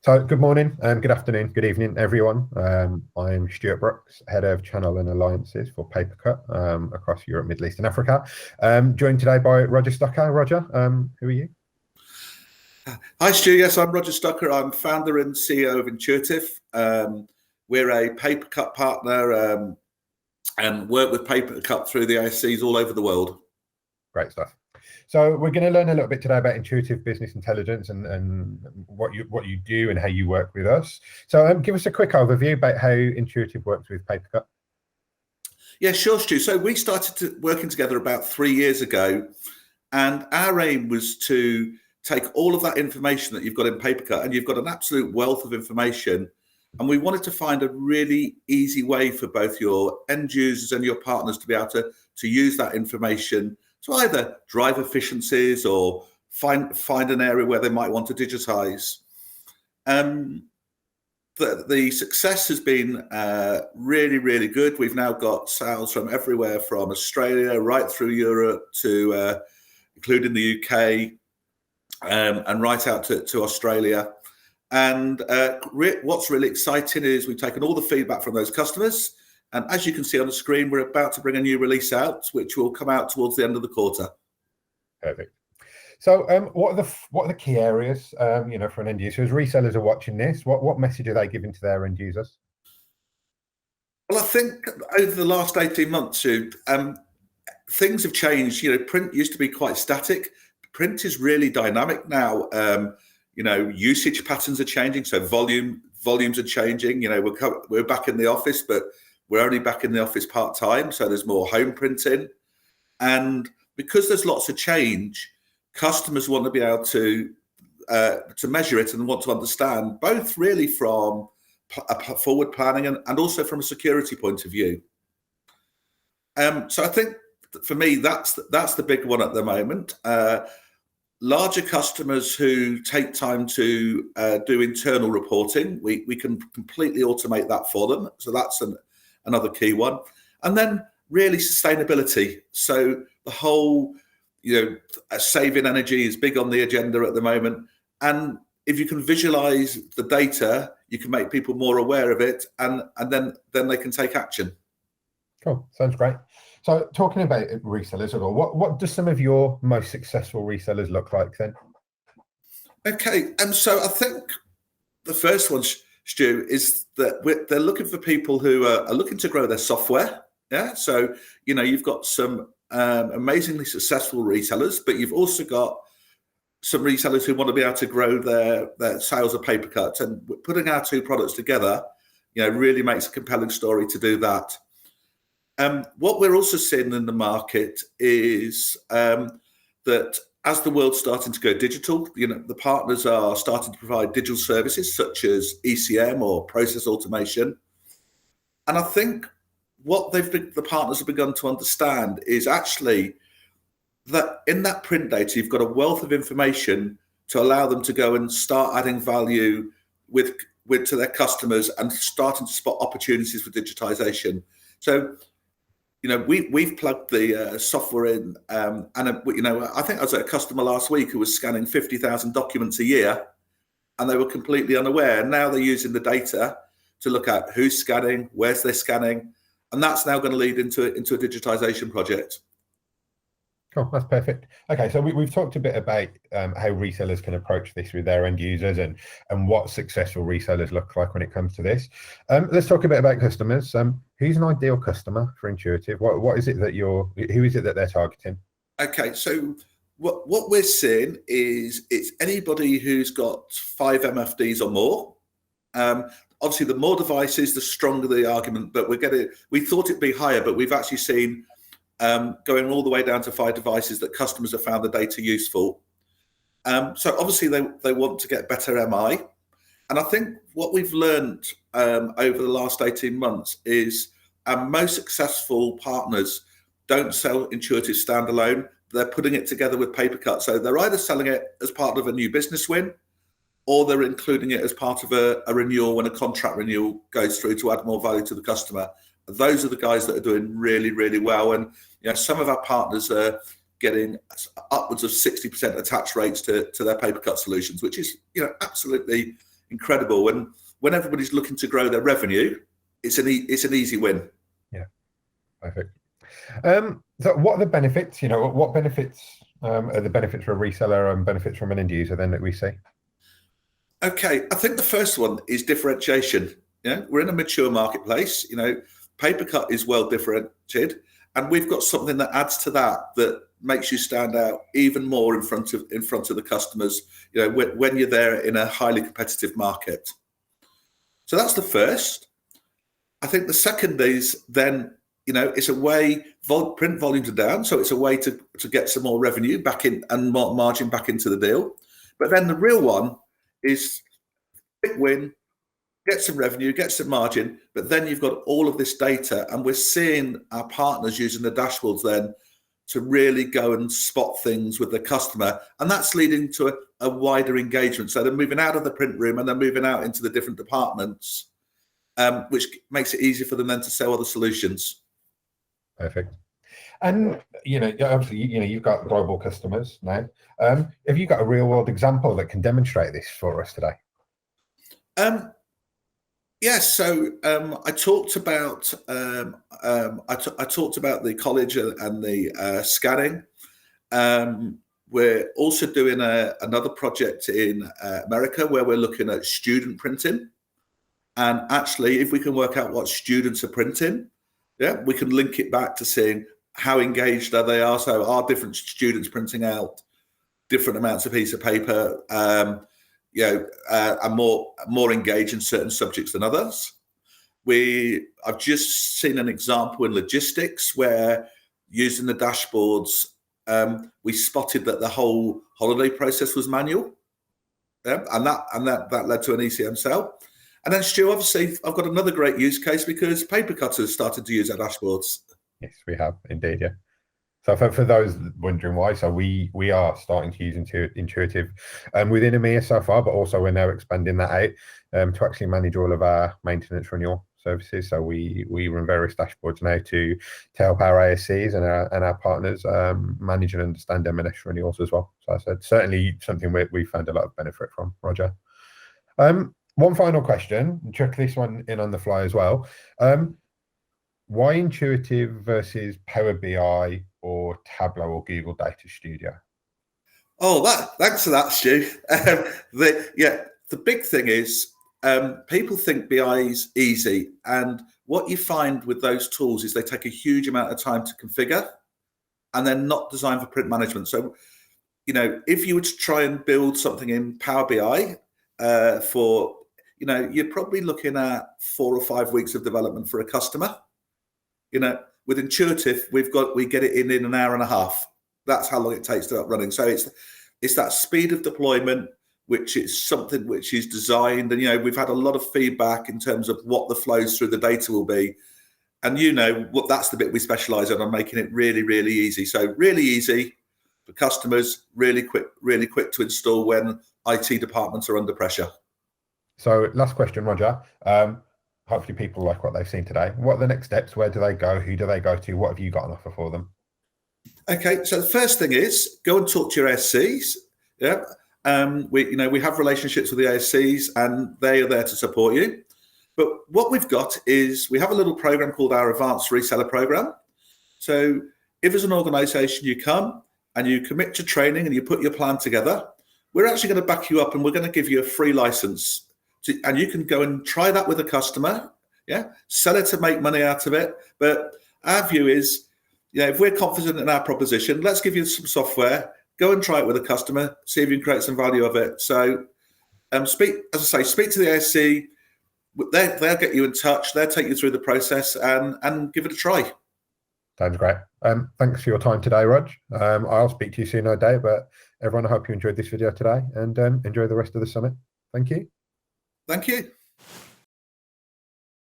So good morning, good afternoon, good evening, everyone. I'm Stuart Brookes, Head of Channel and Alliances for PaperCut across Europe, Middle East and Africa. Joined today by Roger Stocker. Roger, who are you? Hi Stu, yes, I'm Roger Stocker. I'm founder and CEO of Intuitive. We're a PaperCut partner and work with PaperCut through the ISCs all over the world. Great stuff. So we're going to learn a little bit today about Intuitive Business Intelligence and what you do and how you work with us. So give us a quick overview about how Intuitive works with PaperCut. Yeah, sure, Stu. So we started working together about 3 years ago, and our aim was to take all of that information that you've got in PaperCut, and you've got an absolute wealth of information, and we wanted to find a really easy way for both your end users and your partners to be able to use that information to either drive efficiencies or find an area where they might want to digitize. The success has been really, really good. We've now got sales from everywhere from Australia right through Europe to including the UK and right out to Australia. And what's really exciting is we've taken all the feedback from those customers. And as you can see on the screen, we're about to bring a new release out, which will come out towards the end of the quarter. Perfect. So what are the key areas, for an end user? As resellers are watching this, what message are they giving to their end users? Well, I think over the last 18 months, things have changed. Print used to be quite static. Print is really dynamic now. Usage patterns are changing, so volumes are changing. We're back in the office, but we're only back in the office part-time, so there's more home printing. And because there's lots of change, customers want to be able to measure it and want to understand, both really from forward planning and also from a security point of view. So I think for me, that's the big one at the moment. Larger customers who take time to do internal reporting, we can completely automate that for them. So that's another key one. And then really sustainability. So the whole, saving energy is big on the agenda at the moment. And if you can visualize the data, you can make people more aware of it, and then they can take action. Cool, sounds great. So talking about resellers, what do some of your most successful resellers look like then? Okay, and so I think the first one, Stu, is that they're looking for people who are looking to grow their software. Yeah, so you've got some amazingly successful resellers, but you've also got some resellers who want to be able to grow their sales of PaperCut, and putting our two products together, really makes a compelling story to do that. What we're also seeing in the market is that as the world's starting to go digital, the partners are starting to provide digital services such as ECM or process automation. And I think what the partners have begun to understand is actually that in that print data, you've got a wealth of information to allow them to go and start adding value to their customers and starting to spot opportunities for digitization. So, we've plugged the software in, and I think I was at a customer last week who was scanning 50,000 documents a year, and they were completely unaware. And now they're using the data to look at who's scanning, where's they scanning, and that's now going to lead into a digitization project. Cool, that's perfect. Okay, so we've talked a bit about how resellers can approach this with their end users and what successful resellers look like when it comes to this. Let's talk a bit about customers. Who's an ideal customer for Intuitive? Who is it that they're targeting? Okay, so what we're seeing is it's anybody who's got 5 MFDs or more. Obviously, the more devices, the stronger the argument. But we thought it'd be higher, but we've actually seen going all the way down to 5 devices that customers have found the data useful. So obviously they want to get better MI. And I think what we've learned over the last 18 months is our most successful partners don't sell Intuitive standalone. They're putting it together with PaperCut. So they're either selling it as part of a new business win, or they're including it as part of a renewal when a contract renewal goes through to add more value to the customer. Those are the guys that are doing really, really well. And some of our partners are getting upwards of 60% attach rates to their PaperCut solutions, which is absolutely incredible. And when everybody's looking to grow their revenue, it's an easy win. Yeah, perfect. So what are the benefits? What benefits are the benefits for a reseller and benefits from an end user then that we see? Okay, I think the first one is differentiation. We're in a mature marketplace. PaperCut is well differentiated, and we've got something that adds to that makes you stand out even more in front of the customers. When you're there in a highly competitive market. So that's the first. I think the second is then it's a way print volumes are down, so it's a way to get some more revenue back in and more margin back into the deal. But then the real one is big win, get some revenue, get some margin, but then you've got all of this data, and we're seeing our partners using the dashboards then to really go and spot things with the customer, and that's leading to a wider engagement. So they're moving out of the print room and they're moving out into the different departments, which makes it easier for them then to sell other solutions. Perfect. And obviously, you've got global customers now. Have you got a real world example that can demonstrate this for us today? Yes. So I talked about I talked about the college and the scanning. We're also doing another project in America where we're looking at student printing, and actually, if we can work out what students are printing, we can link it back to seeing how engaged they are. So are different students printing out different amounts of piece of paper? Are more engaged in certain subjects than others. I've just seen an example in logistics where using the dashboards, we spotted that the whole holiday process was manual, and that led to an ECM sale. And then Stu, obviously, I've got another great use case because PaperCut's has started to use our dashboards. Yes, we have indeed, yeah. So for those wondering why, so we are starting to use Intuitive within EMEA so far, but also we're now expanding that out to actually manage all of our maintenance renewal services. So we run various dashboards now to help our ASCs and our partners manage and understand M&S renewals as well. So I said certainly something we found a lot of benefit from, Roger. One final question, check this one in on the fly as well. Why Intuitive versus Power BI or Tableau or Google Data Studio? Oh, thanks for that, Stu. The big thing is people think BI is easy, and what you find with those tools is they take a huge amount of time to configure, and they're not designed for print management. So, if you were to try and build something in Power BI you're probably looking at 4 or 5 weeks of development for a customer. With Intuitive, we get it in an hour and a half. That's how long it takes to get up running. So it's that speed of deployment, which is something which is designed, and we've had a lot of feedback in terms of what the flows through the data will be, and what that's the bit we specialize on making it really, really easy. So really easy for customers, really quick to install when IT departments are under pressure. So last question, Roger. Hopefully people like what they've seen today. What are the next steps? Where do they go? Who do they go to? What have you got on offer for them? Okay, so the first thing is go and talk to your ASCs. Yeah, we have relationships with the ASCs, and they are there to support you. But what we've got is we have a little program called our Advanced Reseller Program. So if as an organisation you come and you commit to training and you put your plan together, we're actually going to back you up, and we're going to give you a free license. And you can go and try that with a customer, sell it to make money out of it. But our view is, if we're confident in our proposition, let's give you some software, go and try it with a customer, see if you can create some value of it. So speak to the ASC, they'll get you in touch, they'll take you through the process and give it a try. Sounds great. Thanks for your time today, Rog. I'll speak to you soon, no doubt, but everyone, I hope you enjoyed this video today, and enjoy the rest of the summit. Thank you. Thank you.